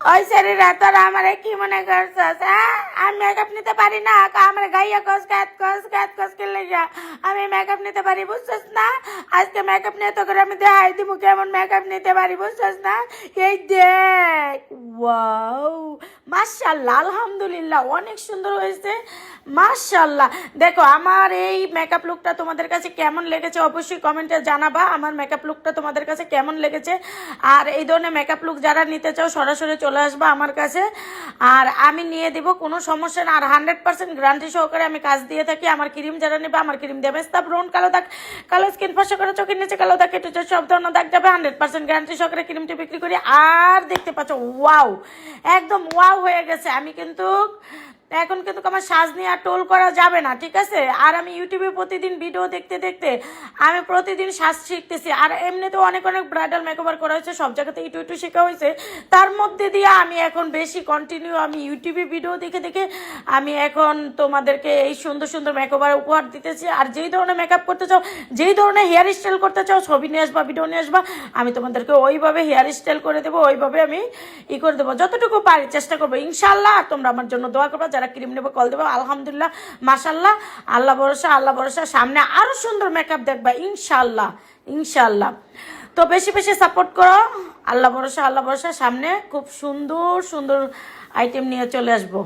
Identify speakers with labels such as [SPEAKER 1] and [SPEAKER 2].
[SPEAKER 1] ওই শরীরে তোরা আমারে কি মনে করছস? হ্যাঁ, আমি মেকআপ নিতে পারি না? আমার গাইয়া কস কে লেগা আমি মেকআপ নিতে পারি, বুঝছস না? আজকে মেকআপ নিয়ে তো করে আমি দেখাই দিব কেমন মেকআপ নিতে পারি, বুঝছস না? এই দেখ, ওয়াও, মাশাআল্লাহ, আলহামদুলিল্লাহ, অনেক সুন্দর হয়েছে, মাশাআল্লাহ। দেখো আমার এই মেকআপ লুকটা তোমাদের কাছে কেমন লেগেছে অবশ্যই কমেন্টে জানাবা। আমার মেকআপ লুকটা তোমাদের কাছে কেমন লেগেছে, আর এই ধরনের মেকআপ লুক যারা নিতে চাও সরাসরি চলে আসবা আমার কাছে, আর আমি নিয়ে দিব, কোনো সমস্যা না। আর 100% গ্যারান্টি সহকারে আমি কাজ দিয়ে থাকি। আমার ক্রিম যারা নেবে, আমার ক্রিম দেবে স্তাব, ব্রাউন, কালো দাগ, কালো স্কিন, ফর্সা করে চোখের নিচে কালো দাগ, কেটে সব ধরনের দাগ যাবে, 100% গ্যারান্টি সহকারে ক্রিমটি বিক্রি করি। আর দেখতে পাচ্ছ ওয়াও, একদম ওয়াও হয়ে গেছে। আমি কিন্তু এখন কিন্তু আমার সাজ নিয়ে আর টোল করা যাবে না, ঠিক আছে? আর আমি ইউটিউবে প্রতিদিন ভিডিও দেখতে দেখতে আমি প্রতিদিন সাজ শিখতেছি। আর এমনিতেও অনেক অনেক ব্রাইডাল মেকওভার করা হয়েছে, সব জায়গাতে একটু একটু শেখা হয়েছে। তার মধ্যে দিয়ে আমি এখন বেশি কন্টিনিউ আমি ইউটিউবে ভিডিও দেখে দেখে আমি এখন তোমাদেরকে এই সুন্দর সুন্দর মেকওভার উপহার দিতেছি। আর যেই ধরনের মেকআপ করতে চাও, যেই ধরনের হেয়ার স্টাইল করতে চাও, ছবি নিয়ে আসবা, ভিডিও নিয়ে আসবা, আমি তোমাদেরকে ওইভাবে হেয়ার স্টাইল করে দেবো, ওইভাবে আমি করে দেবো, যতটুকু পারি চেষ্টা করবো ইনশাল্লাহ। আর তোমরা আমার জন্য দোয়া করবা, যারা ক্রিম নেবে কল দেবো। আলহামদুলিল্লাহ, মাশাল্লাহ, আল্লাহ ভরসা, আল্লাহ ভরসা, সামনে আরো সুন্দর মেকআপ দেখবা ইনশাল্লাহ, ইনশাল্লাহ। তো বেশি বেশি সাপোর্ট করো, আল্লাহ ভরসা, আল্লাহ ভরসা, সামনে খুব সুন্দর সুন্দর আইটেম নিয়ে চলে আসবো।